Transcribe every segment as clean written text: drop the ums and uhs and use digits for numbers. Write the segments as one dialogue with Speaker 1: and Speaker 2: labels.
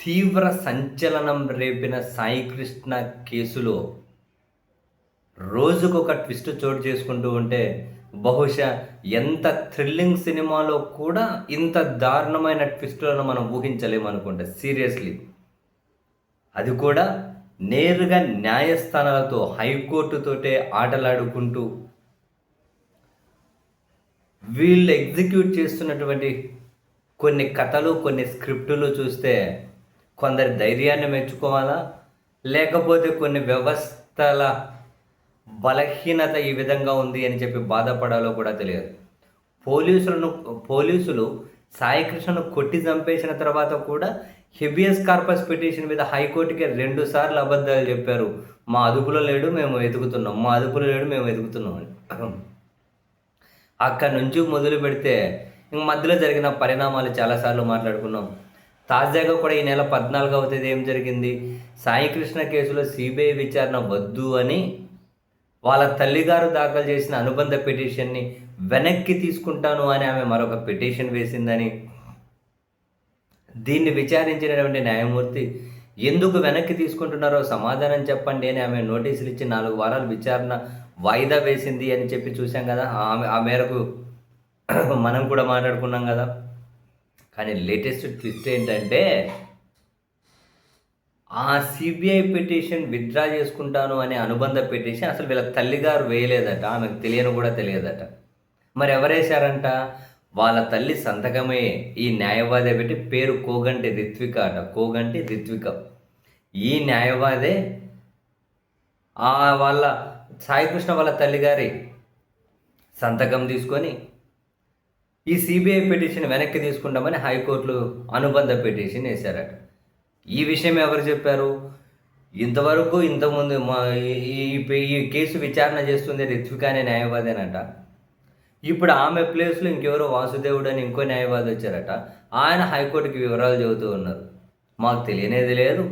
Speaker 1: తీవ్ర సంచలనం రేపిన సాయికృష్ణ కేసులో రోజుకొక ట్విస్ట్ చోటు చేసుకుంటూ ఉంటే, బహుశా ఎంత థ్రిల్లింగ్ సినిమాలో కూడా ఇంత దారుణమైన ట్విస్టులను మనం ఊహించలేమనుకుంటా సీరియస్‌లీ. అది కూడా నేరుగా న్యాయస్థానాలతో, హైకోర్టుతోటే ఆటలాడుకుంటూ వీళ్ళు ఎగ్జిక్యూట్ చేస్తున్నటువంటి కొన్ని కథలు, కొన్ని స్క్రిప్టులు చూస్తే కొందరి ధైర్యాన్ని మెచ్చుకోవాలా? లేకపోతే కొన్ని వ్యవస్థల బలహీనత ఈ విధంగా ఉంది అని చెప్పి బాధపడాలో కూడా తెలియదు. పోలీసులు సాయికృష్ణను కొట్టి చంపేసిన తర్వాత కూడా హెబియస్ కార్పస్ పిటిషన్ మీద హైకోర్టుకి 2 సార్లు అబద్ధాలు చెప్పారు. మా అదుపులో లేడు, మేము వెతుకుతున్నాం. మా అదుపులో లేడు, మేము వెతుకుతున్నాం అని. అక్కడి నుంచి మొదలు పెడితే ఇంక మధ్యలో జరిగిన పరిణామాలు చాలాసార్లు మాట్లాడుకున్నాం. తాజాగా కూడా ఈ నెల 14వ తేదీ ఏం జరిగింది? సాయికృష్ణ కేసులో సిబిఐ విచారణ వద్దు అని వాళ్ళ తల్లిగారు దాఖలు చేసిన అనుబంధ పిటిషన్ని వెనక్కి తీసుకుంటాను అని ఆమె మరొక పిటిషన్ వేసిందని, దీన్ని విచారించినటువంటి న్యాయమూర్తి ఎందుకు వెనక్కి తీసుకుంటున్నారో సమాధానం చెప్పండి అని ఆమె నోటీసులు ఇచ్చి 4 వారాలు విచారణ వాయిదా వేసింది అని చెప్పి చూసాం కదా. ఆ మేరకు మనం కూడా మాట్లాడుకున్నాం కదా. కానీ లేటెస్ట్ ట్విస్ట్ ఏంటంటే, ఆ సిబిఐ పిటిషన్ విత్డ్రా చేసుకుంటాను అనే అనుబంధ పిటిషన్ అసలు వీళ్ళ తల్లిగారు వేయలేదట. ఆమెకు కూడా తెలియదట. మరి ఎవరేశారంట? వాళ్ళ తల్లి సంతకమే ఈ న్యాయవాదే పెట్టి, పేరు కోగంటి రిత్విక అట. కోగంటి రిత్విక. ఈ న్యాయవాదే వాళ్ళ సాయికృష్ణ వాళ్ళ తల్లిగారి సంతకం తీసుకొని ఈ సిబిఐ పిటిషన్ వెనక్కి తీసుకుంటామని హైకోర్టులో అనుబంధ పిటిషన్ వేశారట. ఈ విషయం ఎవరు చెప్పారు? ఇంతకుముందు ఈ కేసు విచారణ చేస్తుంది రిత్విక అనే న్యాయవాదేనట. ఇప్పుడు ఆమె ప్లేస్లో ఇంకెవరో వాసుదేవుడు అని ఇంకో న్యాయవాది వచ్చారట. ఆయన హైకోర్టుకి వివరాలు చెబుతూ ఉన్నారు. మాకు తెలియనేది లేదు,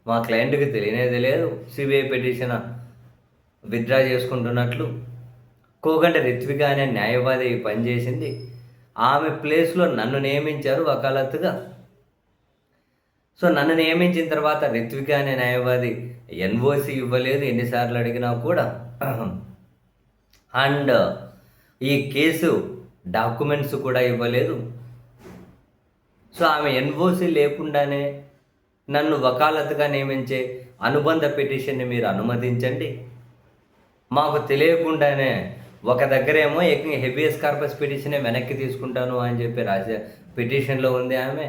Speaker 1: మా క్లయింట్కి తెలియనేది లేదు సిబిఐ పిటిషన్ విత్డ్రా చేసుకుంటున్నట్లు. కోగంటి రిత్విక అనే న్యాయవాది పనిచేసింది. ఆమె ప్లేస్లో నన్ను నియమించారు వకాలత్తుగా. సో నన్ను నియమించిన తర్వాత రిత్విక అనే న్యాయవాది ఎన్ఓసి ఇవ్వలేదు ఎన్నిసార్లు అడిగినా కూడా. అండ్ ఈ కేసు డాక్యుమెంట్స్ కూడా ఇవ్వలేదు. సో ఆమె ఎన్ఓసి లేకుండానే నన్ను వకాలత్తుగా నియమించే అనుబంధ పిటిషన్ని మీరు అనుమతించండి. మాకు తెలియకుండానే ఒక దగ్గరేమో హెబియస్ కార్పస్ పిటిషనే వెనక్కి తీసుకుంటాను అని చెప్పి రాసే పిటిషన్లో ఉంది ఆమె.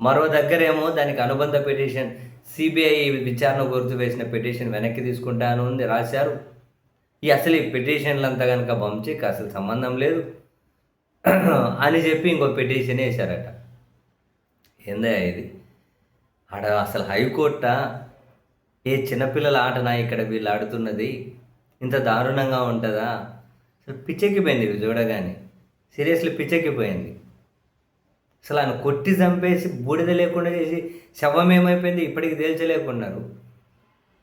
Speaker 1: మరో దగ్గరేమో దానికి అనుబంధ పిటిషన్ సిబిఐ విచారణ గుర్తు వేసిన పిటిషన్ వెనక్కి తీసుకుంటాను ఉంది రాశారు. అసలు ఈ పిటిషన్లంతా కనుక వంశీకి అసలు సంబంధం లేదు అని చెప్పి ఇంకో పిటిషన్ వేశారట. ఏందా ఇది? అసలు హైకోర్టా? ఏ చిన్నపిల్లల ఆటనా ఇక్కడ వీళ్ళు ఆడుతున్నది? ఇంత దారుణంగా ఉంటుందా? అసలు పిచ్చెక్కిపోయింది ఇవి చూడగానే. సీరియస్లీ పిచ్చెక్కిపోయింది. అసలు ఆయన కొట్టి చంపేసి బూడిద లేకుండా చేసి శవం ఏమైపోయింది ఇప్పటికి తేల్చలేకున్నారు.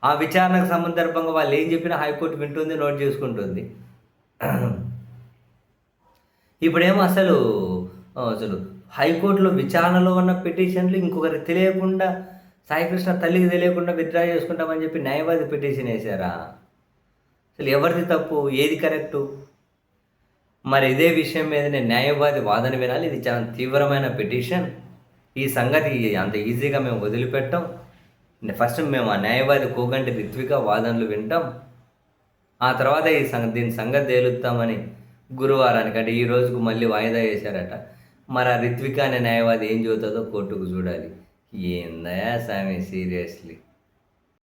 Speaker 1: ఆ విచారణకు సందర్భంగా వాళ్ళు ఏం చెప్పినా హైకోర్టు వింటుంది, నోట్ చేసుకుంటుంది. ఇప్పుడేమో అసలు హైకోర్టులో విచారణలో ఉన్న పిటిషన్లు ఇంకొకరికి తెలియకుండా, సాయికృష్ణ తల్లికి తెలియకుండా విత్డ్రా చేసుకుంటామని చెప్పి న్యాయవాది పిటిషన్ వేశారా? అసలు ఎవరిది తప్పు, ఏది కరెక్టు? మరి ఇదే విషయం మీద నేను న్యాయవాది వాదన వినాలి. ఇది చాలా తీవ్రమైన పిటిషన్. ఈ సంగతి అంత ఈజీగా మేము వదిలిపెట్టాం. ఫస్ట్ మేము ఆ న్యాయవాది కోగంటి రిత్విక వాదనలు వింటాం. ఆ తర్వాత దీని సంగతి తేలుస్తామని గురువారానికి అంటే ఈ రోజుకు మళ్ళీ వాయిదా వేశారట. మరి ఆ రిత్విక అనే న్యాయవాది ఏం చెబుతుందో కోర్టుకు చూడాలి. ఏందయా స్వామి సీరియస్లీ.